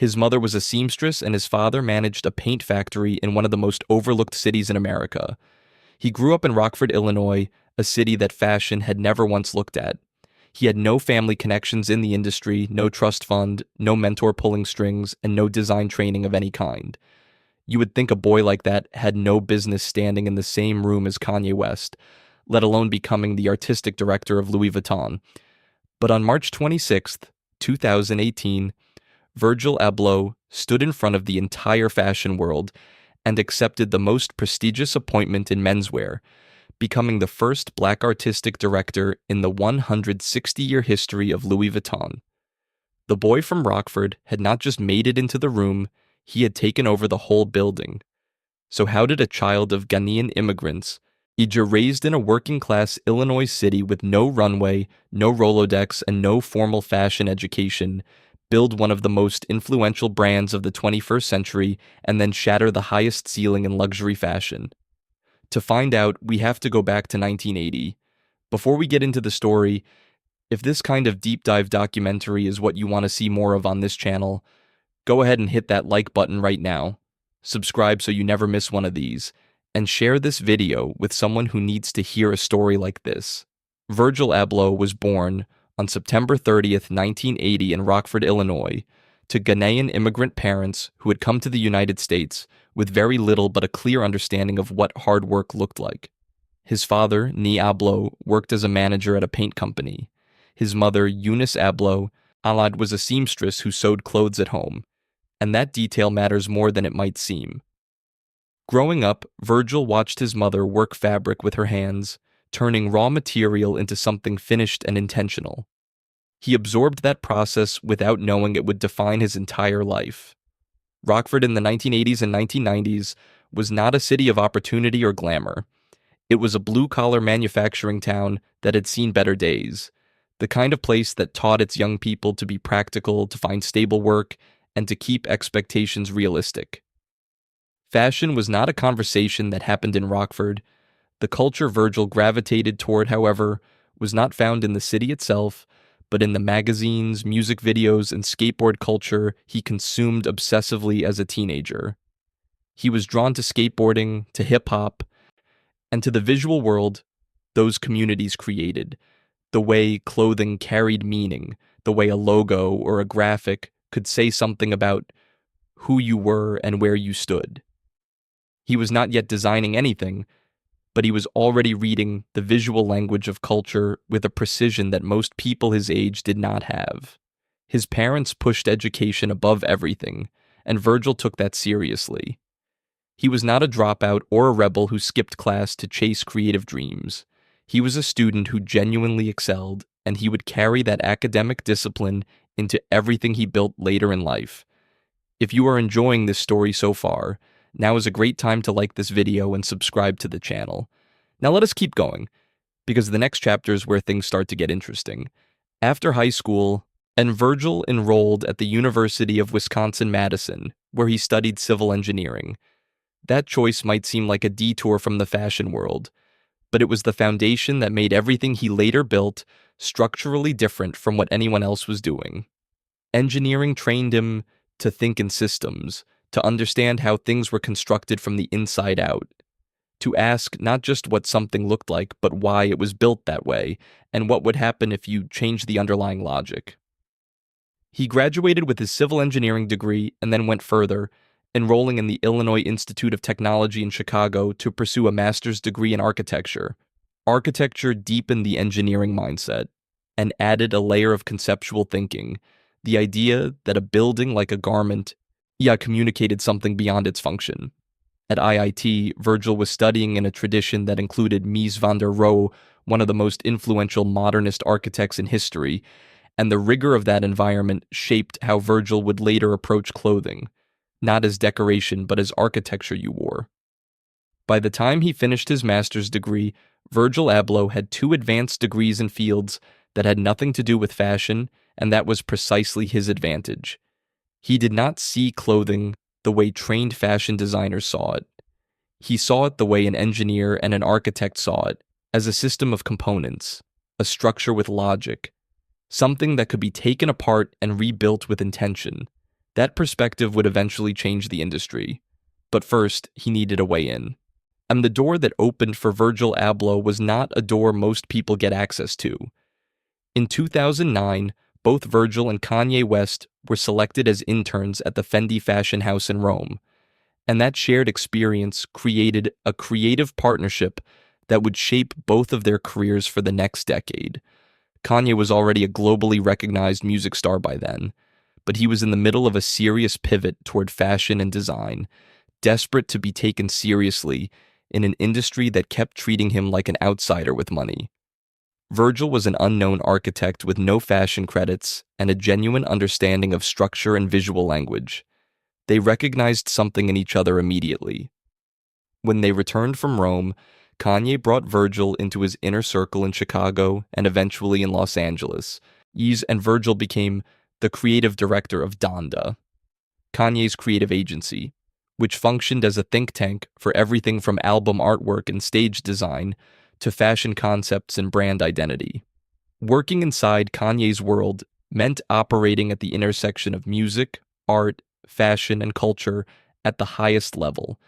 His mother was a seamstress and his father managed a paint factory in one of the most overlooked cities in America. He grew up in Rockford, Illinois, a city that fashion had never once looked at. He had no family connections in the industry, no trust fund, no mentor pulling strings, and no design training of any kind. You would think a boy like that had no business standing in the same room as Kanye West, let alone becoming the artistic director of Louis Vuitton. But on March 26th, 2018, Virgil Abloh stood in front of the entire fashion world and accepted the most prestigious appointment in menswear, becoming the first black artistic director in the 160-year history of Louis Vuitton. The boy from Rockford had not just made it into the room, he had taken over the whole building. So how did a child of Ghanaian immigrants, raised in a working-class Illinois city with no runway, no Rolodex, and no formal fashion education, build one of the most influential brands of the 21st century and then shatter the highest ceiling in luxury fashion? To find out, we have to go back to 1980. Before we get into the story, if this kind of deep dive documentary is what you want to see more of on this channel, go ahead and hit that like button right now, subscribe so you never miss one of these, and share this video with someone who needs to hear a story like this. Virgil Abloh was born on September 30th, 1980 in Rockford, Illinois, to Ghanaian immigrant parents who had come to the United States with very little but a clear understanding of what hard work looked like. His father, Ni Abloh, worked as a manager at a paint company. His mother, Eunice Abloh, was a seamstress who sewed clothes at home, and that detail matters more than it might seem. Growing up, Virgil watched his mother work fabric with her hands, turning raw material into something finished and intentional. He absorbed that process without knowing it would define his entire life. Rockford in the 1980s and 1990s was not a city of opportunity or glamour. It was a blue-collar manufacturing town that had seen better days, the kind of place that taught its young people to be practical, to find stable work, and to keep expectations realistic. Fashion was not a conversation that happened in Rockford. The culture Virgil gravitated toward, however, was not found in the city itself, but in the magazines, music videos, and skateboard culture he consumed obsessively as a teenager. He was drawn to skateboarding, to hip-hop, and to the visual world those communities created, the way clothing carried meaning, the way a logo or a graphic could say something about who you were and where you stood. He was not yet designing anything, but he was already reading the visual language of culture with a precision that most people his age did not have. His parents pushed education above everything, and Virgil took that seriously. He was not a dropout or a rebel who skipped class to chase creative dreams. He was a student who genuinely excelled, and he would carry that academic discipline into everything he built later in life. If you are enjoying this story so far, now is a great time to like this video and subscribe to the channel. Now let us keep going, because the next chapter is where things start to get interesting. After high school, Virgil enrolled at the University of Wisconsin-Madison, where he studied civil engineering. That choice might seem like a detour from the fashion world, but it was the foundation that made everything he later built structurally different from what anyone else was doing. Engineering trained him to think in systems, to understand how things were constructed from the inside out, to ask not just what something looked like, but why it was built that way, and what would happen if you changed the underlying logic. He graduated with his civil engineering degree and then went further, enrolling in the Illinois Institute of Technology in Chicago to pursue a master's degree in architecture. Architecture deepened the engineering mindset and added a layer of conceptual thinking, the idea that a building like a garment communicated something beyond its function. At IIT, Virgil was studying in a tradition that included Mies van der Rohe, one of the most influential modernist architects in history, and the rigor of that environment shaped how Virgil would later approach clothing, not as decoration but as architecture you wore. By the time he finished his master's degree, Virgil Abloh had 2 advanced degrees in fields that had nothing to do with fashion, and that was precisely his advantage. He did not see clothing the way trained fashion designers saw it. He saw it the way an engineer and an architect saw it, as a system of components, a structure with logic, something that could be taken apart and rebuilt with intention. That perspective would eventually change the industry. But first, he needed a way in. And the door that opened for Virgil Abloh was not a door most people get access to. In 2009, both Virgil and Kanye West were selected as interns at the Fendi fashion house in Rome. And that shared experience created a creative partnership that would shape both of their careers for the next decade. Kanye was already a globally recognized music star by then, but he was in the middle of a serious pivot toward fashion and design, desperate to be taken seriously in an industry that kept treating him like an outsider with money. Virgil was an unknown architect with no fashion credits and a genuine understanding of structure and visual language. They recognized something in each other immediately. When they returned from Rome, Kanye brought Virgil into his inner circle in Chicago and eventually in Los Angeles. Yeez and Virgil became the creative director of Donda, Kanye's creative agency, which functioned as a think tank for everything from album artwork and stage design to fashion concepts and brand identity. Working inside Kanye's world meant operating at the intersection of music, art, fashion, and culture at the highest level,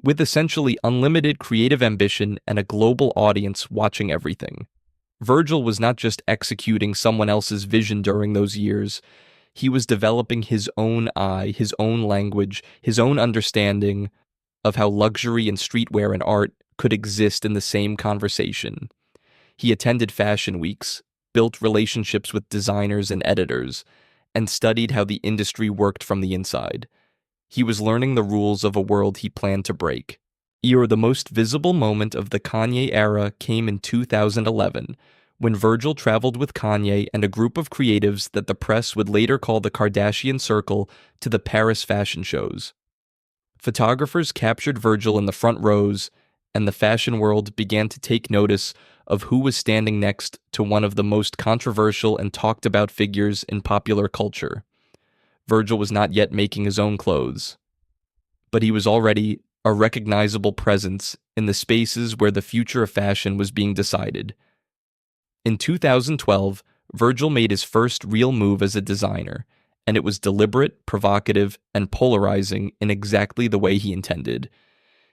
with essentially unlimited creative ambition and a global audience watching everything. Virgil was not just executing someone else's vision during those years, he was developing his own eye, his own language, his own understanding of how luxury and streetwear and art could exist in the same conversation. He attended fashion weeks, built relationships with designers and editors, and studied how the industry worked from the inside. He was learning the rules of a world he planned to break. The most visible moment of the Kanye era came in 2011, when Virgil traveled with Kanye and a group of creatives that the press would later call the Kardashian Circle to the Paris fashion shows. Photographers captured Virgil in the front rows, and the fashion world began to take notice of who was standing next to one of the most controversial and talked about figures in popular culture. Virgil was not yet making his own clothes, but he was already a recognizable presence in the spaces where the future of fashion was being decided. In 2012, Virgil made his first real move as a designer, and it was deliberate, provocative, and polarizing in exactly the way he intended.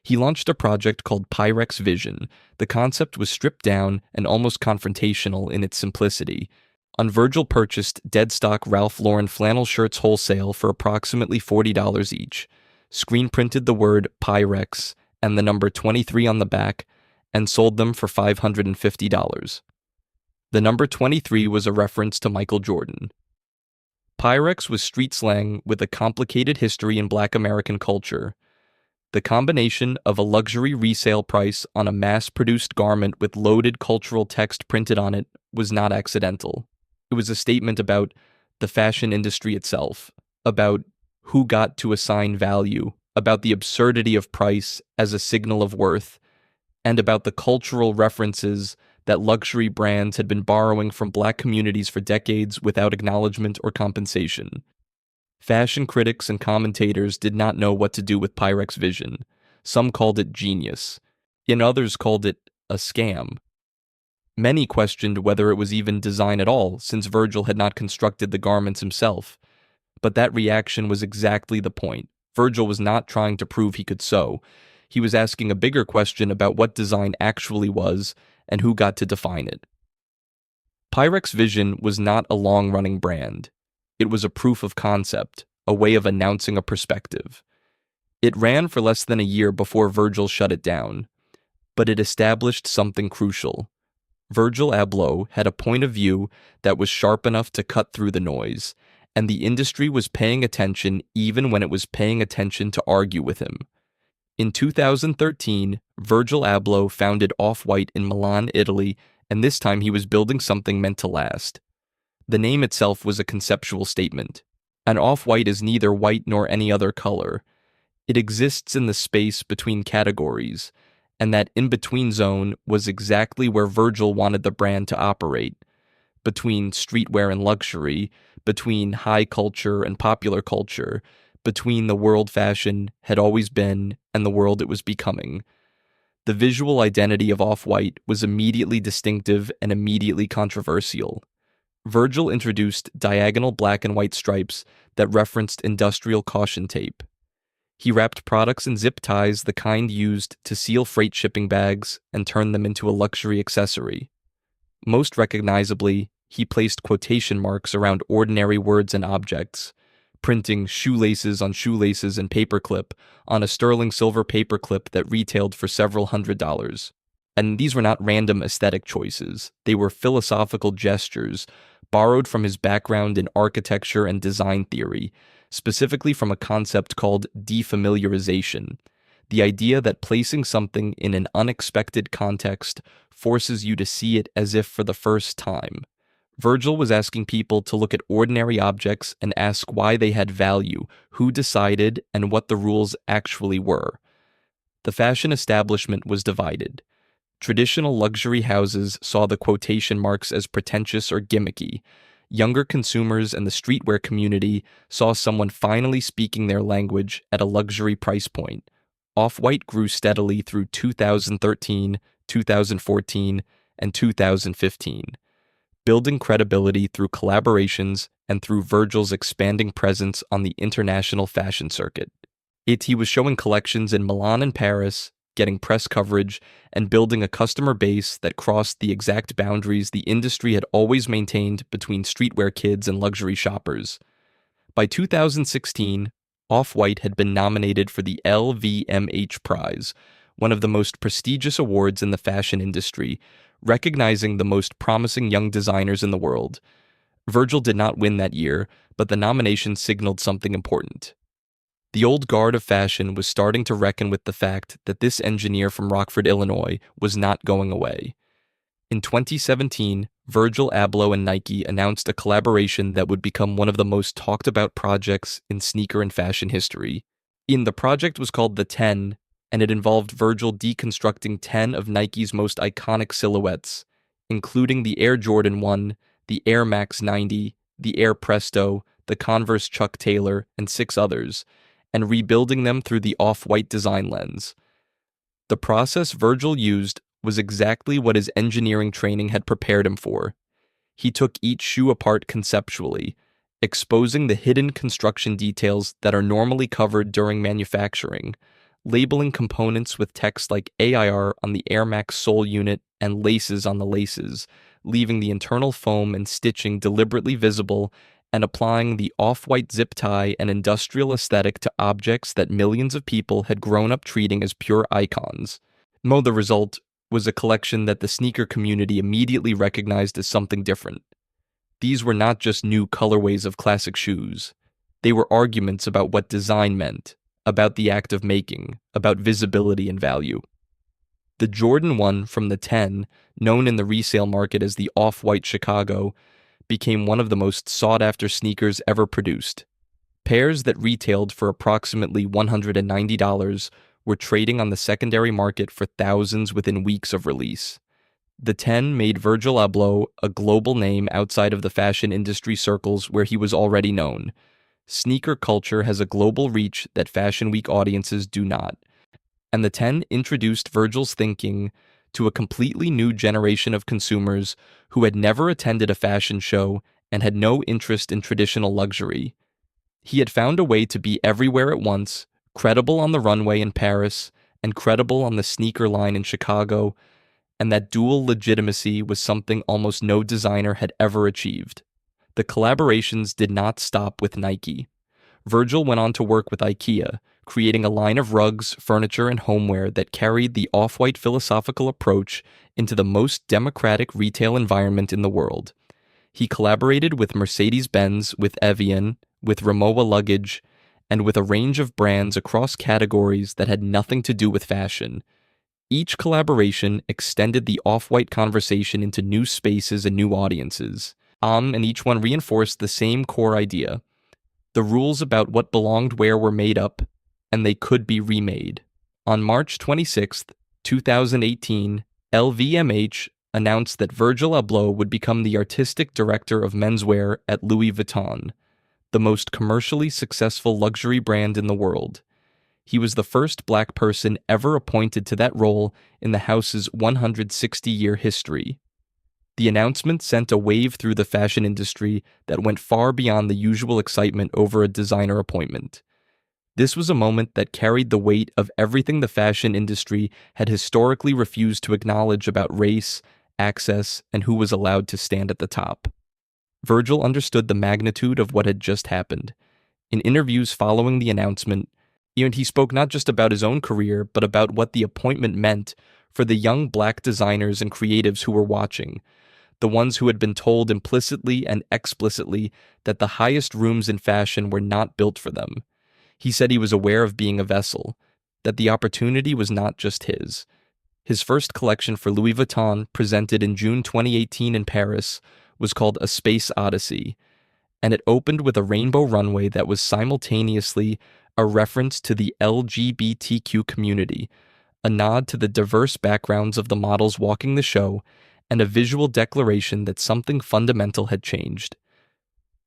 He launched a project called Pyrex Vision. The concept was stripped down and almost confrontational in its simplicity. Virgil purchased dead-stock Ralph Lauren flannel shirts wholesale for approximately $40 each, screen-printed the word Pyrex and the number 23 on the back, and sold them for $550. The number 23 was a reference to Michael Jordan. Pyrex was street slang with a complicated history in Black American culture. The combination of a luxury resale price on a mass-produced garment with loaded cultural text printed on it was not accidental. It was a statement about the fashion industry itself, about who got to assign value, about the absurdity of price as a signal of worth, and about the cultural references that luxury brands had been borrowing from Black communities for decades without acknowledgement or compensation. Fashion critics and commentators did not know what to do with Pyrex Vision. Some called it genius, and others called it a scam. Many questioned whether it was even design at all, since Virgil had not constructed the garments himself. But that reaction was exactly the point. Virgil was not trying to prove he could sew. He was asking a bigger question about what design actually was and who got to define it. Pyrex Vision was not a long-running brand. It was a proof of concept, a way of announcing a perspective. It ran for less than a year before Virgil shut it down, but it established something crucial. Virgil Abloh had a point of view that was sharp enough to cut through the noise, and the industry was paying attention even when it was paying attention to argue with him. In 2013, Virgil Abloh founded Off-White in Milan, Italy, and this time he was building something meant to last. The name itself was a conceptual statement. An off-white is neither white nor any other color. It exists in the space between categories, and that in-between zone was exactly where Virgil wanted the brand to operate, between streetwear and luxury, between high culture and popular culture, between the world fashion had always been and the world it was becoming. The visual identity of Off-White was immediately distinctive and immediately controversial. Virgil introduced diagonal black and white stripes that referenced industrial caution tape. He wrapped products in zip ties, the kind used to seal freight shipping bags, and turned them into a luxury accessory. Most recognizably, he placed quotation marks around ordinary words and objects, printing shoelaces on shoelaces and paperclip on a sterling silver paperclip that retailed for several $100s. And these were not random aesthetic choices. They were philosophical gestures borrowed from his background in architecture and design theory, specifically from a concept called defamiliarization, the idea that placing something in an unexpected context forces you to see it as if for the first time. Virgil was asking people to look at ordinary objects and ask why they had value, who decided, and what the rules actually were. The fashion establishment was divided. Traditional luxury houses saw the quotation marks as pretentious or gimmicky. Younger consumers and the streetwear community saw someone finally speaking their language at a luxury price point. Off-White grew steadily through 2013, 2014, and 2015, building credibility through collaborations and through Virgil's expanding presence on the international fashion circuit. He was showing collections in Milan and Paris, getting press coverage, and building a customer base that crossed the exact boundaries the industry had always maintained between streetwear kids and luxury shoppers. By 2016, Off-White had been nominated for the LVMH Prize, one of the most prestigious awards in the fashion industry, recognizing the most promising young designers in the world. Virgil did not win that year, but the nomination signaled something important. The old guard of fashion was starting to reckon with the fact that this engineer from Rockford, Illinois, was not going away. In 2017, Virgil Abloh and Nike announced a collaboration that would become one of the most talked about projects in sneaker and fashion history. The project was called The 10, and it involved Virgil deconstructing 10 of Nike's most iconic silhouettes, including the Air Jordan 1, the Air Max 90, the Air Presto, the Converse Chuck Taylor, and 6 others, and rebuilding them through the Off-White design lens. The process Virgil used was exactly what his engineering training had prepared him for. He took each shoe apart conceptually, exposing the hidden construction details that are normally covered during manufacturing, labeling components with text like AIR on the Air Max sole unit and laces on the laces, leaving the internal foam and stitching deliberately visible, and applying the Off-White zip tie and industrial aesthetic to objects that millions of people had grown up treating as pure icons. The result was a collection that the sneaker community immediately recognized as something different. These were not just new colorways of classic shoes. They were arguments about what design meant, about the act of making, about visibility and value. The Jordan 1 from the 10, known in the resale market as the Off-White Chicago, became one of the most sought-after sneakers ever produced. Pairs that retailed for approximately $190 were trading on the secondary market for thousands within weeks of release. The 10 made Virgil Abloh a global name outside of the fashion industry circles where he was already known. Sneaker culture has a global reach that Fashion Week audiences do not, and the 10 introduced Virgil's thinking to a completely new generation of consumers who had never attended a fashion show and had no interest in traditional luxury. He had found a way to be everywhere at once, credible on the runway in Paris and credible on the sneaker line in Chicago, and that dual legitimacy was something almost no designer had ever achieved. The collaborations did not stop with Nike. Virgil went on to work with IKEA, creating a line of rugs, furniture, and homeware that carried the Off-White philosophical approach into the most democratic retail environment in the world. He collaborated with Mercedes-Benz, with Evian, with Rimowa Luggage, and with a range of brands across categories that had nothing to do with fashion. Each collaboration extended the Off-White conversation into new spaces and new audiences, and each one reinforced the same core idea. The rules about what belonged where were made up, and they could be remade. On March 26, 2018, LVMH announced that Virgil Abloh would become the artistic director of menswear at Louis Vuitton, the most commercially successful luxury brand in the world. He was the first Black person ever appointed to that role in the house's 160-year history. The announcement sent a wave through the fashion industry that went far beyond the usual excitement over a designer appointment. This was a moment that carried the weight of everything the fashion industry had historically refused to acknowledge about race, access, and who was allowed to stand at the top. Virgil understood the magnitude of what had just happened. In interviews following the announcement, he spoke not just about his own career, but about what the appointment meant for the young black designers and creatives who were watching, the ones who had been told implicitly and explicitly that the highest rooms in fashion were not built for them. He said he was aware of being a vessel, that the opportunity was not just his. His first collection for Louis Vuitton, presented in June 2018 in Paris, was called A Space Odyssey, and it opened with a rainbow runway that was simultaneously a reference to the LGBTQ community, a nod to the diverse backgrounds of the models walking the show, and a visual declaration that something fundamental had changed.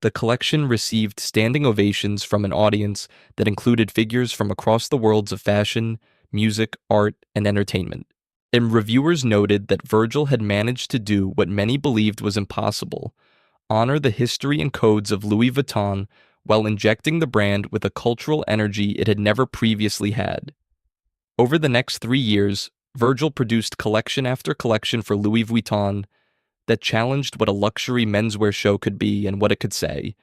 The collection received standing ovations from an audience that included figures from across the worlds of fashion, music, art, and entertainment. And reviewers noted that Virgil had managed to do what many believed was impossible: honor the history and codes of Louis Vuitton while injecting the brand with a cultural energy it had never previously had. Over the next 3 years, Virgil produced collection after collection for Louis Vuitton that challenged what a luxury menswear show could be and what it could say.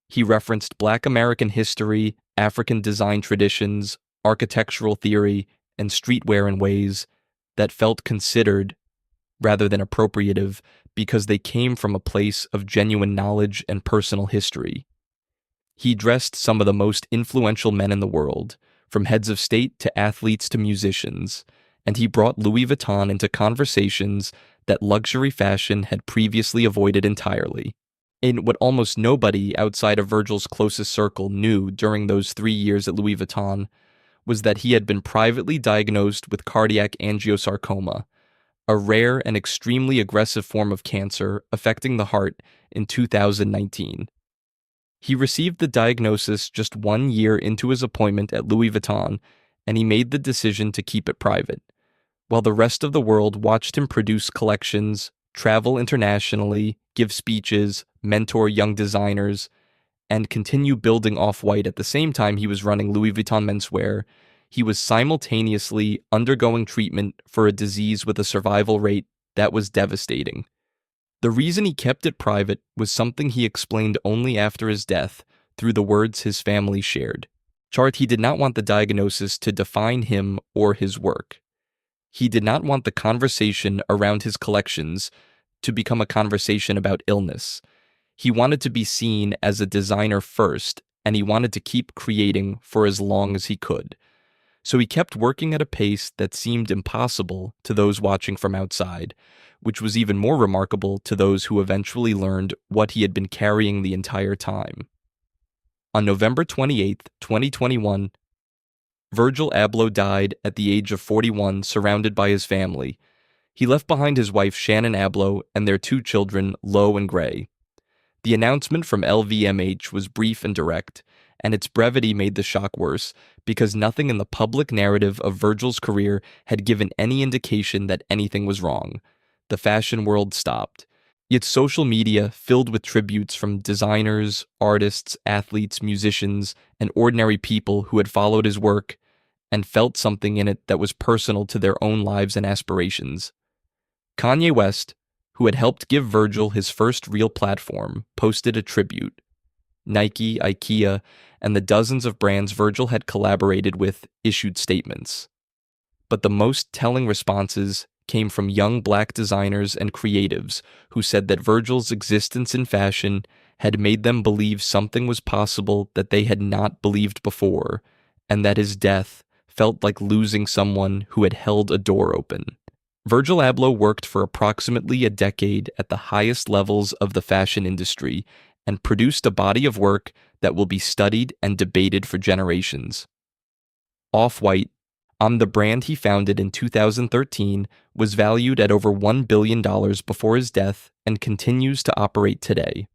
He referenced Black American history, African design traditions, architectural theory, and streetwear in ways that felt considered rather than appropriative because they came from a place of genuine knowledge and personal history. He dressed some of the most influential men in the world, from heads of state to athletes to musicians, and he brought Louis Vuitton into conversations that luxury fashion had previously avoided entirely. In what almost nobody outside of Virgil's closest circle knew during those 3 years at Louis Vuitton was that he had been privately diagnosed with cardiac angiosarcoma, a rare and extremely aggressive form of cancer affecting the heart, in 2019. He received the diagnosis just 1 year into his appointment at Louis Vuitton, and he made the decision to keep it private. While the rest of the world watched him produce collections, travel internationally, give speeches, mentor young designers, and continue building Off-White at the same time he was running Louis Vuitton menswear, he was simultaneously undergoing treatment for a disease with a survival rate that was devastating. The reason he kept it private was something he explained only after his death through the words his family shared. He did not want the diagnosis to define him or his work. He did not want the conversation around his collections to become a conversation about illness. He wanted to be seen as a designer first, and he wanted to keep creating for as long as he could. So he kept working at a pace that seemed impossible to those watching from outside, which was even more remarkable to those who eventually learned what he had been carrying the entire time. On November 28, 2021, Virgil Abloh died at the age of 41, surrounded by his family. He left behind his wife Shannon Abloh and their 2 children, Lo and Gray. The announcement from LVMH was brief and direct, and its brevity made the shock worse because nothing in the public narrative of Virgil's career had given any indication that anything was wrong. The fashion world stopped. Yet social media, filled with tributes from designers, artists, athletes, musicians, and ordinary people who had followed his work and felt something in it that was personal to their own lives and aspirations. Kanye West, who had helped give Virgil his first real platform, posted a tribute. Nike, IKEA, and the dozens of brands Virgil had collaborated with issued statements. But the most telling responses came from young Black designers and creatives who said that Virgil's existence in fashion had made them believe something was possible that they had not believed before, and that his death felt like losing someone who had held a door open. Virgil Abloh worked for approximately a decade at the highest levels of the fashion industry and produced a body of work that will be studied and debated for generations. Off-White, the brand he founded in 2013, was valued at over $1 billion before his death and continues to operate today.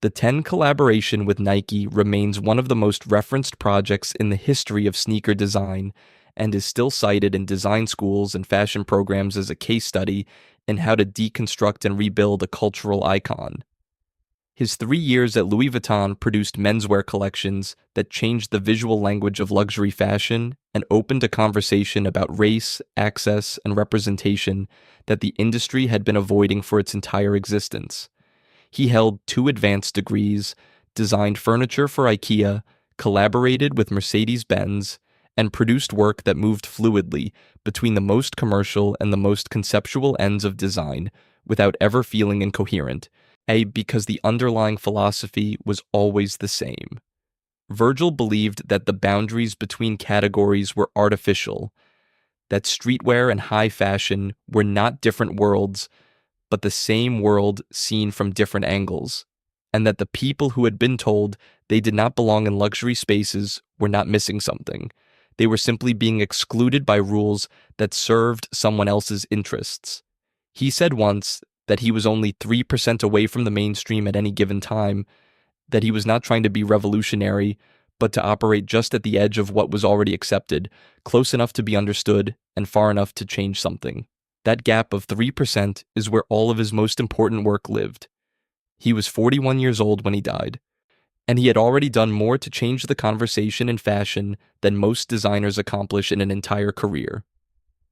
The 10 collaboration with Nike remains one of the most referenced projects in the history of sneaker design and is still cited in design schools and fashion programs as a case study in how to deconstruct and rebuild a cultural icon. His 3 years at Louis Vuitton produced menswear collections that changed the visual language of luxury fashion and opened a conversation about race, access, and representation that the industry had been avoiding for its entire existence. He held 2 advanced degrees, designed furniture for IKEA, collaborated with Mercedes-Benz, and produced work that moved fluidly between the most commercial and the most conceptual ends of design without ever feeling incoherent, because the underlying philosophy was always the same. Virgil believed that the boundaries between categories were artificial, that streetwear and high fashion were not different worlds, but the same world seen from different angles, and that the people who had been told they did not belong in luxury spaces were not missing something. They were simply being excluded by rules that served someone else's interests. He said once that he was only 3% away from the mainstream at any given time, that he was not trying to be revolutionary, but to operate just at the edge of what was already accepted, close enough to be understood and far enough to change something. That gap of 3% is where all of his most important work lived. He was 41 years old when he died, and he had already done more to change the conversation in fashion than most designers accomplish in an entire career.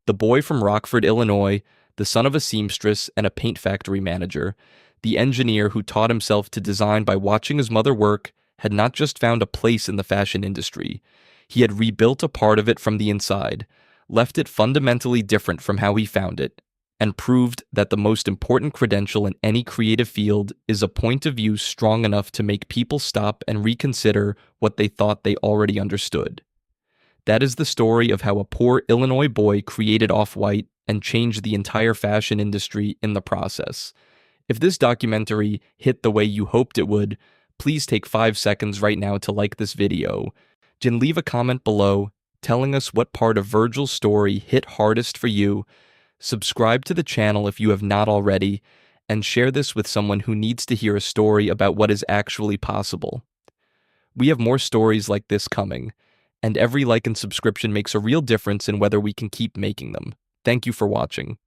The boy from Rockford, Illinois, the son of a seamstress and a paint factory manager, the engineer who taught himself to design by watching his mother work, had not just found a place in the fashion industry. He had rebuilt a part of it from the inside, left it fundamentally different from how he found it, and proved that the most important credential in any creative field is a point of view strong enough to make people stop and reconsider what they thought they already understood. That is the story of how a poor Illinois boy created Off-White and changed the entire fashion industry in the process. If this documentary hit the way you hoped it would, please take 5 seconds right now to like this video, and leave a comment below telling us what part of Virgil's story hit hardest for you. Subscribe to the channel if you have not already, and share this with someone who needs to hear a story about what is actually possible. We have more stories like this coming, and every like and subscription makes a real difference in whether we can keep making them. Thank you for watching.